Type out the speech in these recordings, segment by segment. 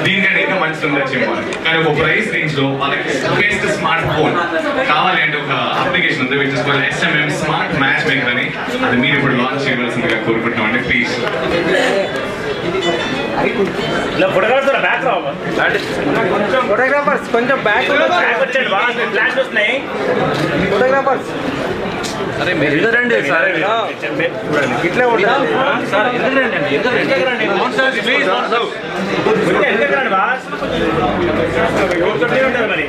దీనికంటే ఇంకా మంచిది ఉండొచ్చు కానీ ఒక ప్రైస్ రేంజ్ లో వాళ్ళకి బెస్ట్ స్మార్ట్ ఫోన్ కావాలి అంటే ఒక అప్లికేషన్ ఉంది which is called SMM smart match maker అని. అది మీరు ఇప్పుడు లాంచ్ చేయవలసిందిగా కోరుకుంటున్నాం అండి. ప్లీజ్ ఫోటోగ్రాఫర్స్ కొంచెం బ్యాక్ వస్తున్నాయి. ఫోటోగ్రాఫర్స్ అరే మీరు ఎదురండి సార్, ఇట్లా ఉండాలి సార్. ఎదురండి మరి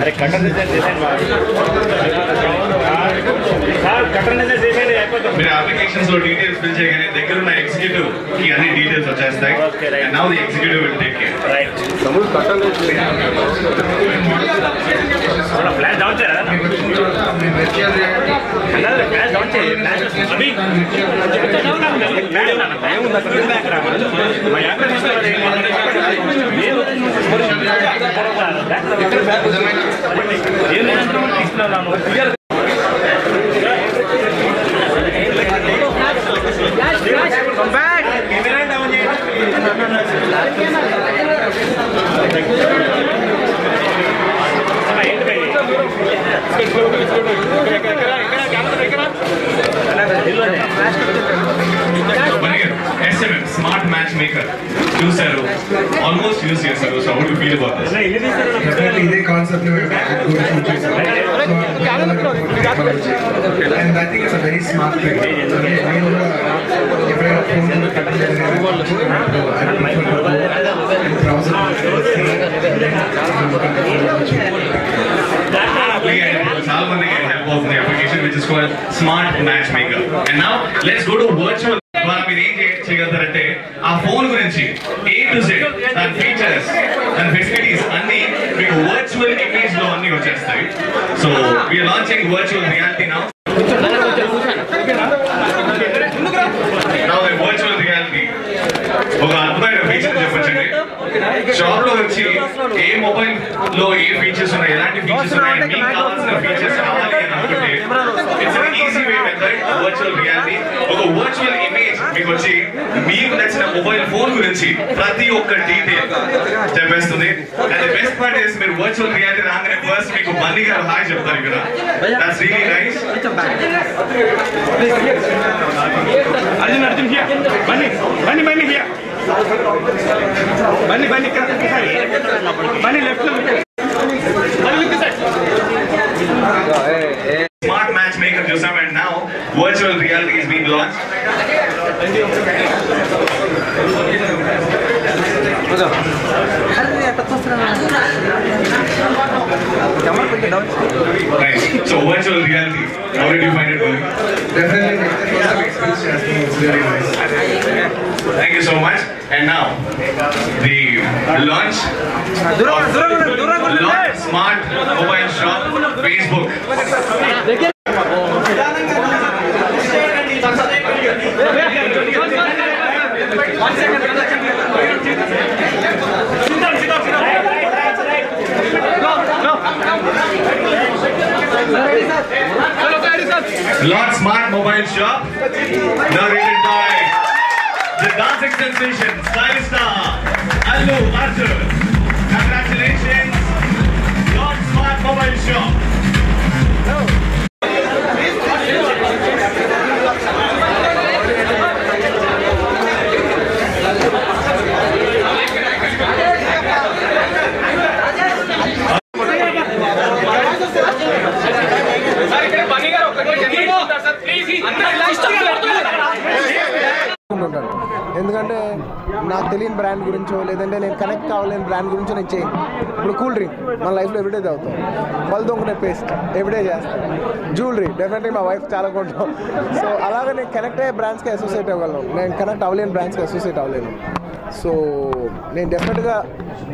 అరే కట్టర్ మీరు అప్లికేషన్స్ లో డీటెయిల్స్ ఫిల్ చేయగానే దగ్గర ఉన్న ఎగ్జిక్యూటివ్ కి అన్ని డీటెయిల్స్ వచ్చేస్తాయి. And now the executive will take care. Right flash down చేయరా? ఫ్లాష్ డౌన్ చేయి. అభి SMM స్మార్ట్ మ్యాచ్ మేకర్ చూసారు, ఆల్మోస్ట్ యూస్ చేశారు. So how do feel about this? ఇదే concept and I think it's a very smart thing. చాలా మందికి help అవుతుంది application which is called smart match maker. And now let's go to virtual. మీరు ఏం చేయగలుగుతారంటే ఆ phone గురించి A to Z దాని features దాని ఫెసిలిటీస్ అన్ని మీకు వర్చువల్ ఇమేజ్ లో అన్ని వచ్చేస్తాయి. So we are launching virtual reality now. Virtual reality ఒక అద్భుతమైన ఫీచర్ చెప్పొచ్చండి. షాప్ లో వచ్చి ఏ మొబైల్ లో ఏ ఫీచర్స్ ఉన్నాయి, ఎలాంటి ఫీచర్స్ ఉన్నాయి, మీకు కావాల్సిన ఫీచర్స్ కావాలి అని అనుకుంటే it's an easy way method virtual reality. ఒక వర్చువల్ ఇమేజ్ మీకు వచ్చి మీకు నచ్చిన మొబైల్ ఫోన్ గురించి ప్రతి ఒక్క డీటెయిల్ చెప్పేస్తుంది. And the best part is మీరు వర్చువల్ రియాలిటీ రాగానే ఫస్ట్ మీకు బన్నీ గారు హాయ్ చెప్తారు ఇక్కడ. That's really nice. Arjun here Bunny here Bunny Bunny left లో స్మార్ట్ మ్యాచ్ మేకర్ చూసాం. And now virtual reality is being launched. Nice. So virtual reality, how did you find it going? Definitely, it's really nice. Thank you so much. And now the launch smart mobile shop Facebook. Launch smart mobile shop narrated by the dancing sensation style star Allu Arjun. Congratulations, launch smart mobile shop. నాకు తెలియని brand గురించో లేదంటే నేను connect కావాలని brand గురించో నేను చేయను. ఇప్పుడు కూల్ డ్రింక్ మన లైఫ్లో ఎవ్రీడే తాగుతాం, పళ్ళు దొంగనే పేస్ట్ ఎవ్రీడే చేస్తాం, జ్యువెలరీ డెఫినెట్లీ మా వైఫ్ చాలా కొంటాం. సో అలాగే నేను కనెక్ట్ అయ్యే బ్రాండ్స్కి అసోసియేట్ అవ్వగలను, నేను కనెక్ట్ అవ్వలేని బ్రాండ్స్కి అసోసియేట్ అవ్వలేను. సో నేను డెఫినెట్గా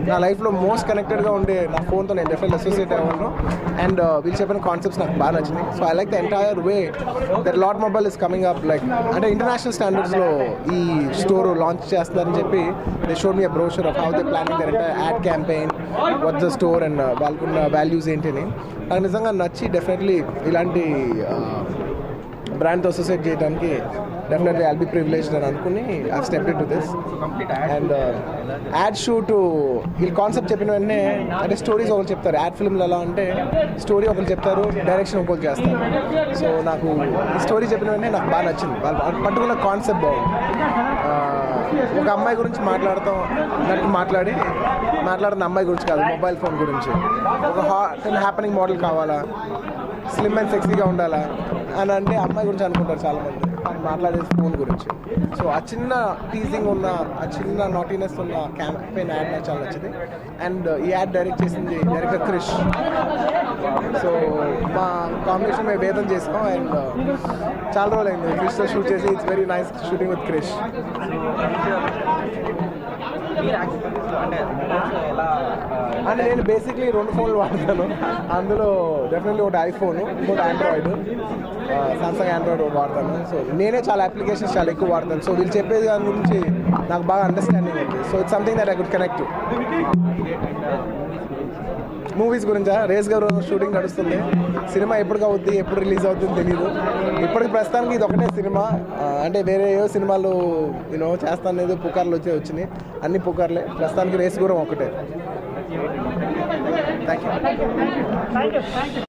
నా లైఫ్లో మోస్ట్ కనెక్టెడ్గా ఉండే నా ఫోన్తో నేను డెఫినెట్లీ అసోసియేట్ అవ్వను. అండ్ వీళ్ళు చెప్పిన కాన్సెప్ట్స్ నాకు బాగా నచ్చినాయి. So I like the entire way that Lot Mobile is coming up. Like అంటే ఇంటర్నేషనల్ స్టాండర్డ్స్లో ఈ స్టోర్ లాంచ్ చేస్తారని చెప్పి they showed me a brochure of how they planning their entire ad campaign, what's the store and వాళ్ళకున్న values ఏంటని నాకు నిజంగా నచ్చి డెఫినెట్లీ ఇలాంటి బ్రాండ్తో అసోసియేట్ చేయడానికి డెఫినెట్లీ ఐల్ బి ప్రివిలేజ్డ్ అని అనుకుని I step in to this. And ad shoot వీళ్ళు కాన్సెప్ట్ చెప్పిన వెంటనే అంటే స్టోరీస్ ఒకరు చెప్తారు. యాడ్ ఫిల్మ్లు ఎలా అంటే స్టోరీ ఒకరు చెప్తారు, డైరెక్షన్ ఒకరు చేస్తారు. సో నాకు ఈ స్టోరీ చెప్పిన వెంటనే నాకు బాగా నచ్చింది. వాళ్ళు పట్టుకున్న కాన్సెప్ట్ బాగుంది. ఒక అమ్మాయి గురించి మాట్లాడిన అమ్మాయి గురించి కాదు, మొబైల్ ఫోన్ గురించి. ఒక హ్యాపెనింగ్ మోడల్ కావాలా, స్లిమ్ అండ్ సెక్సీగా ఉండాలా అని అంటే అమ్మాయి గురించి అనుకుంటారు చాలామంది, మాట్లాడే ఫోన్ గురించి. సో ఆ చిన్న టీజింగ్ ఉన్న, ఆ చిన్న నాటీనెస్ ఉన్న క్యాంపెయిన్ యాడ్ నాకు చాలా నచ్చింది. అండ్ ఈ యాడ్ డైరెక్ట్ చేసింది డైరెక్టర్ క్రిష్. సో మా కాంబినేషన్ మేము వేదం చేసాం. అండ్ చాలా రోజులు అయింది క్రిష్తో షూట్ చేసి. It's very nice shooting with Krish. అంటే నేను బేసిక్లీ 2 ఫోన్లు వాడతాను. అందులో డెఫినెట్లీ ఒకటి ఐఫోన్, ఇంకోటి ఆండ్రాయిడ్, సామ్సంగ్ ఆండ్రాయిడ్ ఒకటి వాడతాను. సో నేనే చాలా అప్లికేషన్స్ చాలా ఎక్కువ వాడతాను. సో వీళ్ళు చెప్పేది దాని గురించి నాకు బాగా అండర్స్టాండింగ్ ఉంది. So it's something that I could connect. Movies గురించా? రేస్ గారు షూటింగ్ నడుస్తుంది. సినిమా ఎప్పుడు రిలీజ్ అవుతుందో తెలియదు. ఇప్పటికి ప్రస్తుతానికి ఇది ఒకటే సినిమా. అంటే వేరే ఏవో సినిమాలు నేను చేస్తాను, పుకార్లు వచ్చినాయి, అన్ని పుకార్లే. ప్రస్తుతానికి రేస్ గురం ఒకటే. Thank you.